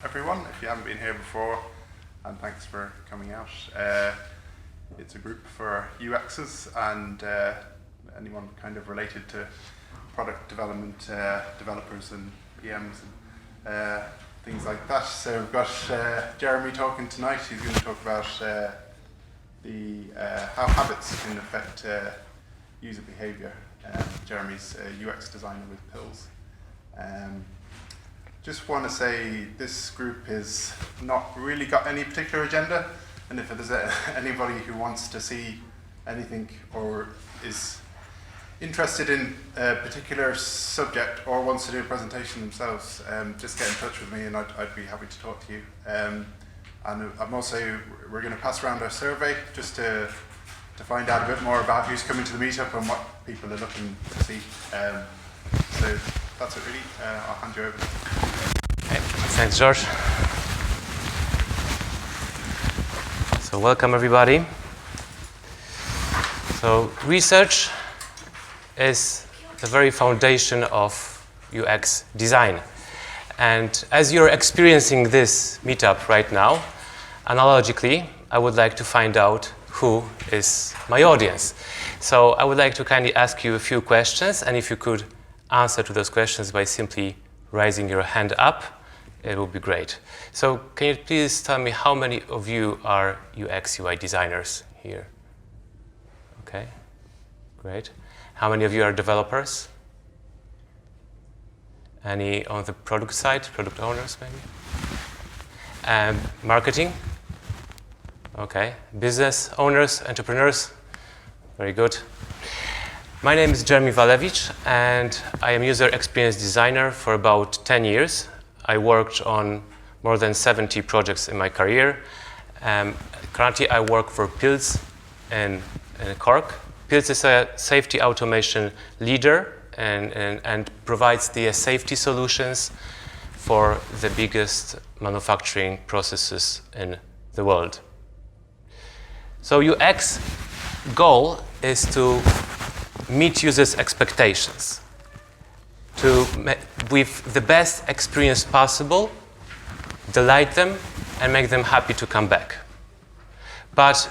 Everyone, if you haven't been here before, and thanks for coming out. It's a group for UXs and anyone kind of related to product development, developers and PMs and things like that. So we've got Jeremy talking tonight. He's going to talk about how habits can affect user behavior. Jeremy's a UX designer with Pills. Just want to say this group has not really got any particular agenda, and if there's anybody who wants to see anything or is interested in a particular subject or wants to do a presentation themselves, just get in touch with me and I'd be happy to talk to you. And we're going to pass around our survey just to find out a bit more about who's coming to the meetup and what people are looking to see. So that's it really. I'll hand you over. Thanks, George. So welcome everybody. So research is the very foundation of UX design. And as you're experiencing this meetup right now, analogically, I would like to find out who is my audience. So I would like to kindly ask you a few questions, and if you could answer to those questions by simply raising your hand up, it would be great. So can you please tell me how many of you are UX, UI designers here? Okay, great. How many of you are developers? Any on the product side, product owners maybe? Marketing? Okay. Business owners, entrepreneurs? Very good. My name is Jeremy Walewicz, and I am user experience designer for about 10 years. I worked on more than 70 projects in my career. Currently, I work for Pills in Cork. Pills is a safety automation leader and provides the safety solutions for the biggest manufacturing processes in the world. So UX goal is to meet users' expectations, to with the best experience possible, delight them, and make them happy to come back. But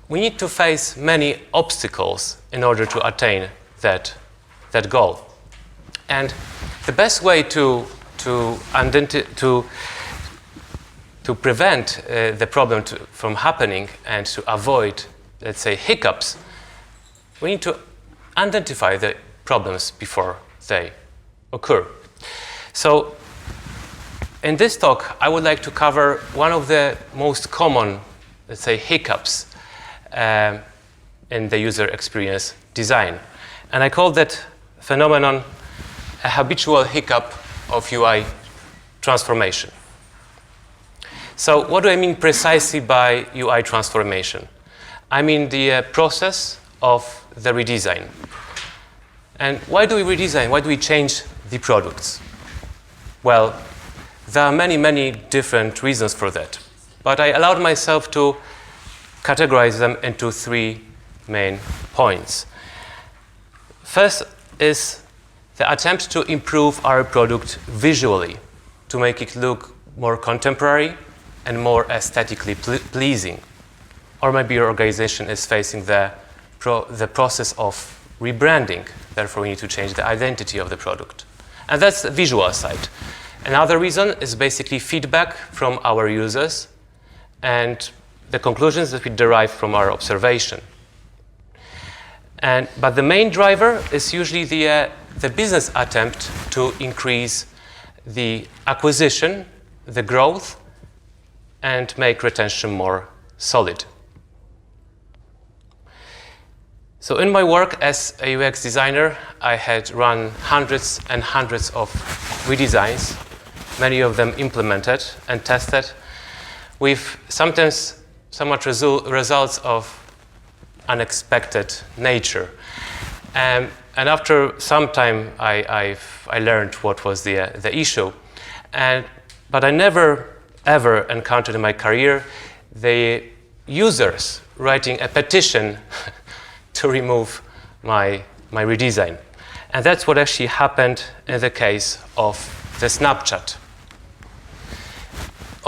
we need to face many obstacles in order to attain that goal. And the best way to prevent the problem from happening and to avoid, let's say, hiccups, we need to identify the problems before they occur. So in this talk, I would like to cover one of the most common, let's say, hiccups in the user experience design. And I call that phenomenon a habitual hiccup of UI transformation. So what do I mean precisely by UI transformation? I mean the process of the redesign. And why do we redesign? Why do we change the products? Well, there are many, many different reasons for that. But I allowed myself to categorize them into three main points. First is the attempt to improve our product visually, to make it look more contemporary and more aesthetically pleasing. Or maybe your organization is facing the process of rebranding. Therefore, we need to change the identity of the product. And that's the visual side. Another reason is basically feedback from our users and the conclusions that we derive from our observation. But the main driver is usually the business attempt to increase the acquisition, the growth, and make retention more solid. So in my work as a UX designer, I had run hundreds and hundreds of redesigns, many of them implemented and tested, with sometimes somewhat results of unexpected nature. And after some time, I learned what was the issue. But I never, ever encountered in my career the users writing a petition to remove my redesign. And that's what actually happened in the case of the Snapchat.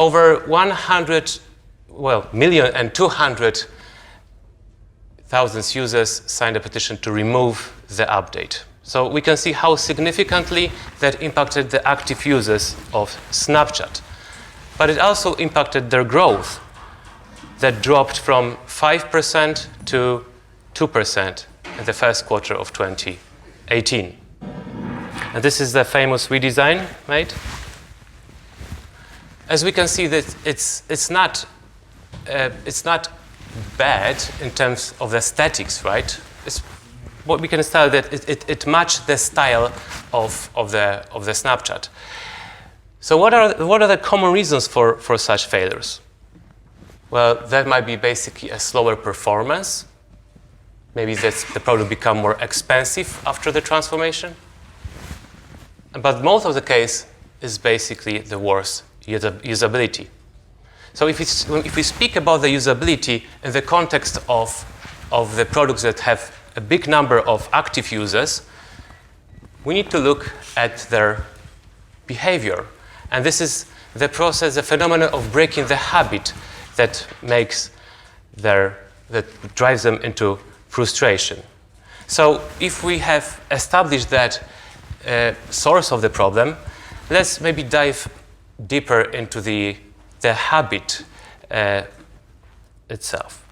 over 1,200,000 users signed a petition to remove the update. So we can see how significantly that impacted the active users of Snapchat. But it also impacted their growth that dropped from 5% to 2% in the first quarter of 2018. And this is the famous redesign made. As we can see, that it's not bad in terms of the aesthetics, right? It's what we can style that it matched the style of the Snapchat. So what are the common reasons for such failures? Well, that might be basically a slower performance. Maybe the product become more expensive after the transformation. But most of the case is basically the worse usability. So if we speak about the usability in the context of the products that have a big number of active users, we need to look at their behavior. And this is the process, the phenomenon of breaking the habit that drives them into frustration. So if we have established that source of the problem, let's maybe dive deeper into the habit itself.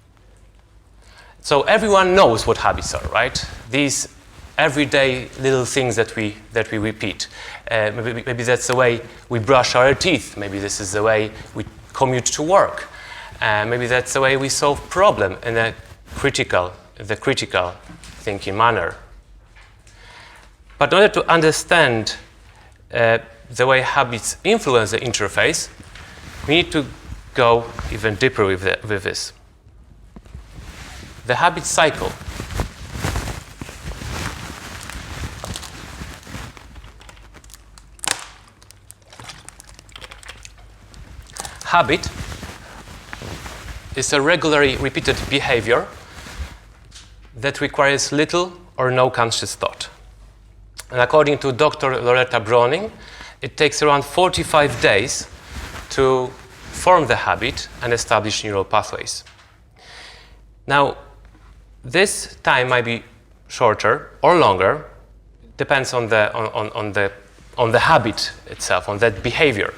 So everyone knows what habits are, right? These everyday little things that we repeat. Maybe that's the way we brush our teeth. Maybe this is the way we commute to work. Maybe that's the way we solve problem in the critical thinking manner. But in order to understand the way habits influence the interface, we need to go even deeper with this. The habit cycle. Habit is a regularly repeated behavior that requires little or no conscious thought. And according to Dr. Loretta Browning, it takes around 45 days to form the habit and establish neural pathways. Now, this time might be shorter or longer, depends on the habit itself, on that behavior.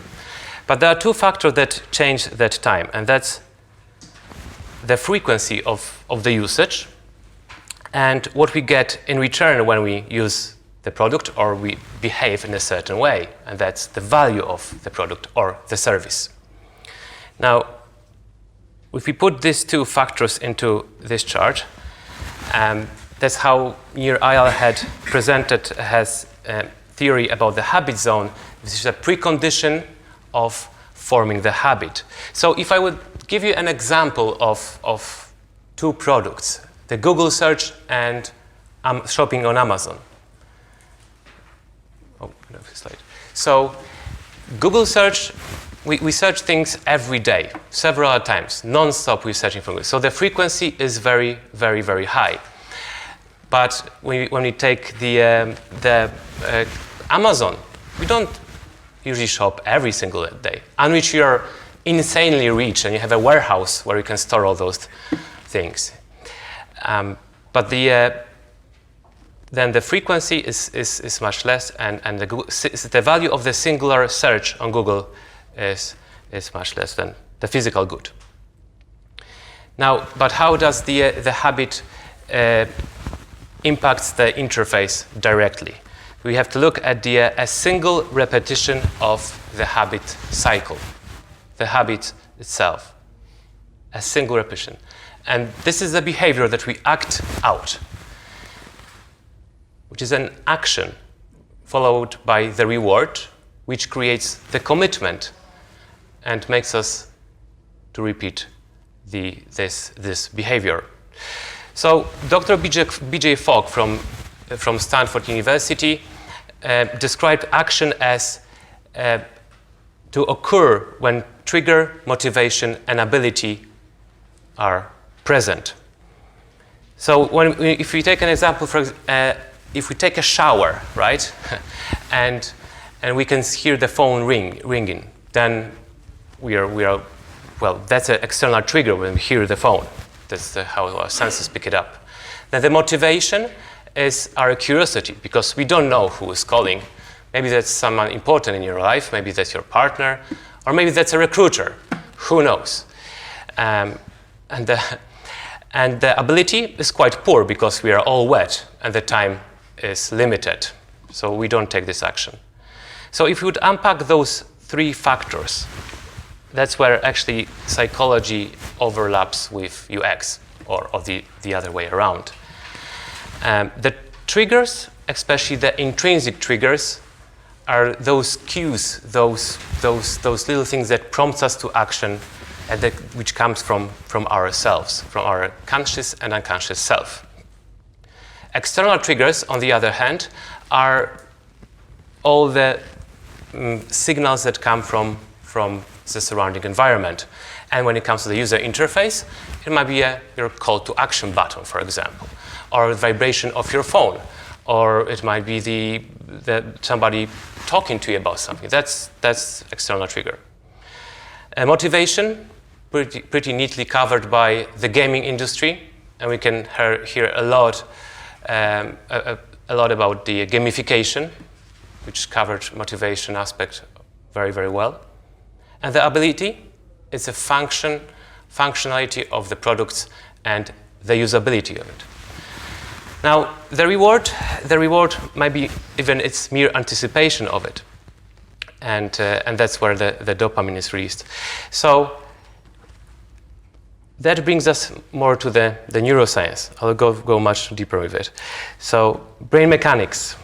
But there are two factors that change that time, and that's the frequency of the usage and what we get in return when we use the product or we behave in a certain way, and that's the value of the product or the service. Now, if we put these two factors into this chart, that's how Nir Eyal had presented his theory about the habit zone, which is a precondition of forming the habit. So if I would give you an example of two products, the Google search and shopping on Amazon. Oh, no, slide. So Google search, we search things every day, several times, non-stop we're searching for Google. So the frequency is very, very, very high. But when we take the Amazon, we don't usually shop every single day, unless you're insanely rich and you have a warehouse where you can store all those things. But then the frequency is much less, and the value of the singular search on Google is much less than the physical good. Now, but how does the habit impacts the interface directly? We have to look at a single repetition of the habit cycle, the habit itself, a single repetition. And this is the behavior that we act out, which is an action followed by the reward, which creates the commitment and makes us to repeat this behavior. So Dr. B.J. Fogg from Stanford University described action as to occur when trigger, motivation, and ability are present. So if we take an example, if we take a shower, right, and we can hear the phone ringing, then well, that's an external trigger when we hear the phone. That's how our senses pick it up. Then the motivation is our curiosity, because we don't know who is calling. Maybe that's someone important in your life, maybe that's your partner, or maybe that's a recruiter. Who knows? And the ability is quite poor because we are all wet and the time is limited. So we don't take this action. So if we would unpack those three factors, that's where actually psychology overlaps with UX, or the other way around. The triggers, especially the intrinsic triggers, are those cues, those little things that prompt us to action, and which comes from ourselves, from our conscious and unconscious self. External triggers, on the other hand, are all the signals that come from the surrounding environment. And when it comes to the user interface, it might be your call to action button, for example, or the vibration of your phone, or it might be the somebody talking to you about something. That's external trigger. Motivation, pretty neatly covered by the gaming industry, and we can hear a lot about the gamification, which covered motivation aspect very, very well. And the ability is a functionality of the products and the usability of it. Now, the reward might be even its mere anticipation of it, and that's where the dopamine is released. So that brings us more to the neuroscience. I'll go much deeper with it. So brain mechanics.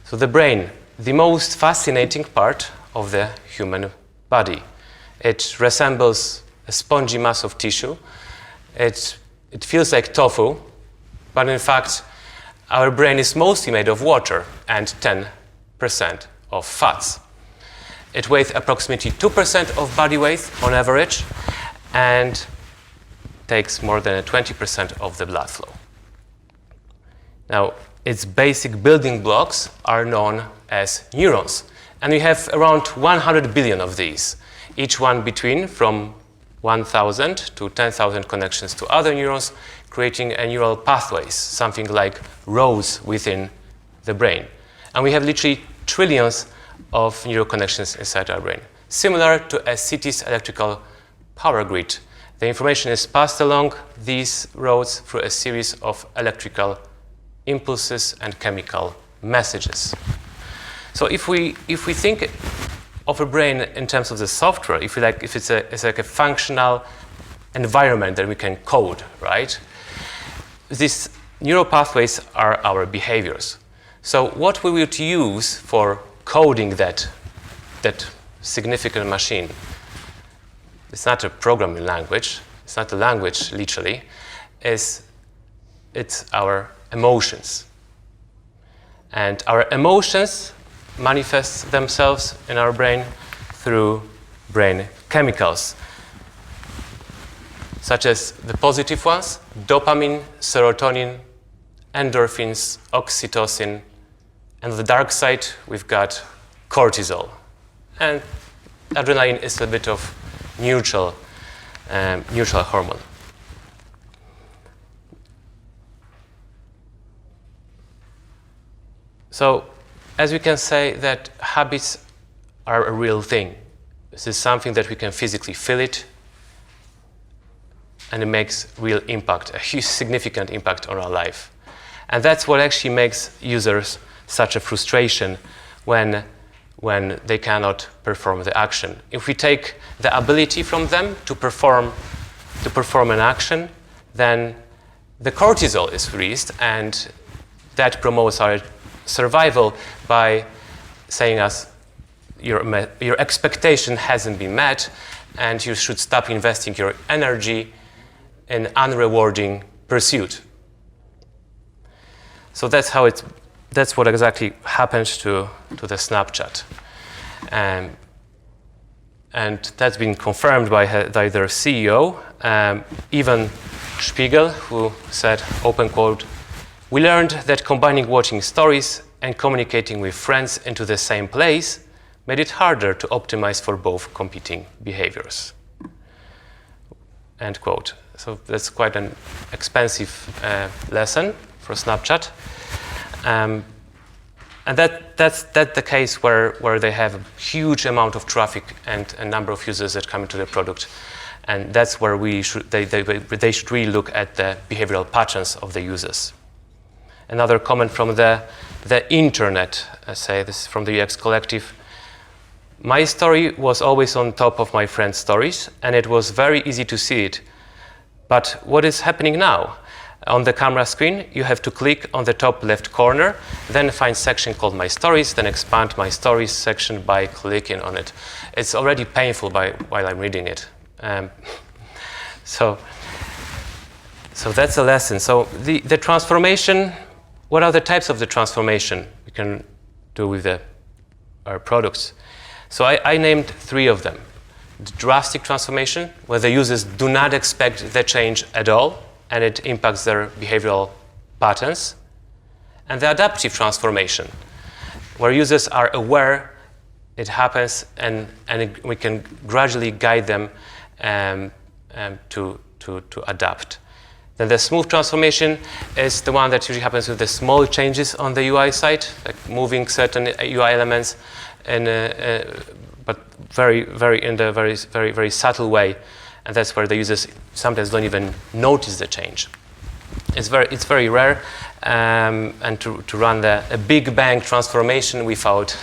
So the brain, the most fascinating part of the human body. It resembles a spongy mass of tissue. It feels like tofu, but in fact, our brain is mostly made of water and 10% of fats. It weighs approximately 2% of body weight on average and takes more than 20% of the blood flow. Now, its basic building blocks are known as neurons, and we have around 100 billion of these, each one between from 1,000 to 10,000 connections to other neurons, creating a neural pathways, something like roads within the brain. And we have literally trillions of neural connections inside our brain, similar to a city's electrical power grid. The information is passed along these roads through a series of electrical impulses and chemical messages. So if we think of a brain in terms of the software, if it's like a functional environment that we can code, right? These neural pathways are our behaviors. So what we would use for coding that significant machine, it's not a programming language, it's not a language literally, it's our emotions. And our emotions manifest themselves in our brain through brain chemicals, such as the positive ones, dopamine, serotonin, endorphins, oxytocin, and on the dark side, we've got cortisol. And adrenaline is a bit of neutral hormone. So, as we can say that habits are a real thing. This is something that we can physically feel it, and it makes real impact, a huge significant impact on our life. And that's what actually makes users such a frustration when they cannot perform the action. If we take the ability from them to perform an action, then the cortisol is released, and that promotes our survival by saying us your expectation hasn't been met, and you should stop investing your energy in unrewarding pursuit. So that's what exactly happens to the Snapchat. And that's been confirmed by their CEO, Ivan Spiegel, who said, open quote, "We learned that combining watching stories and communicating with friends into the same place made it harder to optimize for both competing behaviors. End quote. So that's quite an expensive lesson for Snapchat. And that's the case where they have a huge amount of traffic and a number of users that come into the product. And that's where they should really look at the behavioral patterns of the users. Another comment from the internet, I say this is from the UX Collective. My story was always on top of my friend's stories, and it was very easy to see it. But what is happening now? On the camera screen, you have to click on the top left corner, then find section called My Stories, then expand My Stories section by clicking on it. It's already painful while I'm reading it. So that's a lesson. So the transformation, what are the types of the transformation we can do with our products? So I named 3 of them. The drastic transformation, where the users do not expect the change at all, and it impacts their behavioral patterns. And the adaptive transformation, where users are aware it happens, and we can gradually guide them to adapt. Then the smooth transformation is the one that usually happens with the small changes on the UI side, like moving certain UI elements, but very subtle way, and that's where the users sometimes don't even notice the change. It's very rare, and to run a big bang transformation without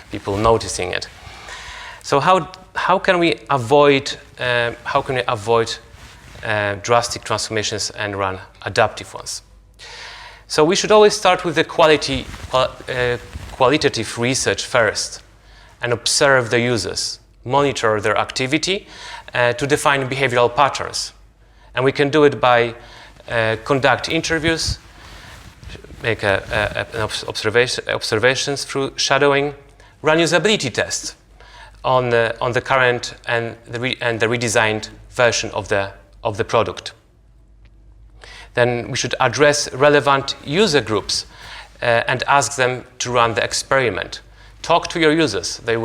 people noticing it. So how can we avoid drastic transformations and run adaptive ones? So we should always start with the qualitative research first and observe the users, monitor their activity to define behavioral patterns. And we can do it by conduct interviews, make observations through shadowing, run usability tests on the current and the redesigned version of the product. Then we should address relevant user groups and ask them to run the experiment. Talk to your users. They're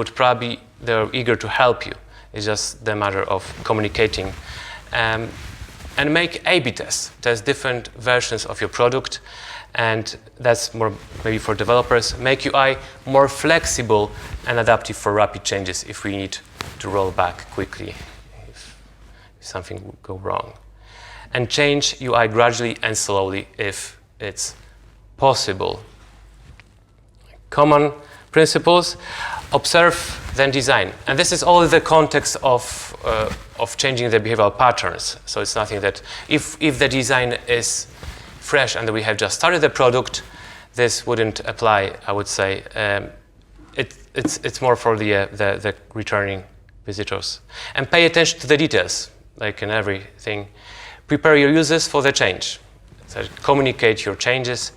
eager to help you. It's just the matter of communicating. And make A/B tests. Test different versions of your product, and that's more maybe for developers. Make UI more flexible and adaptive for rapid changes if we need to roll back quickly if something would go wrong. And change UI gradually and slowly if it's possible. Common principles: observe, then design. And this is all the context of changing the behavioral patterns. So it's nothing that if the design is fresh and we have just started the product, this wouldn't apply, I would say. It's more for the returning visitors. And pay attention to the details, like in everything. Prepare your users for the change. So communicate your changes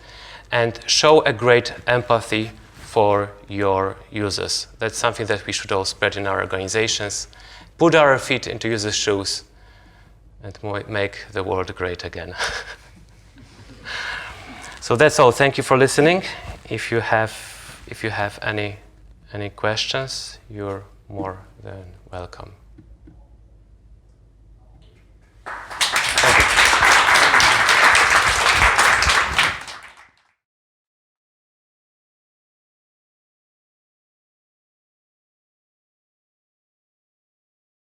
and show a great empathy for your users. That's something that we should all spread in our organizations. Put our feet into users' shoes and make the world great again. So that's all. Thank you for listening. If you have any questions, you're more than welcome.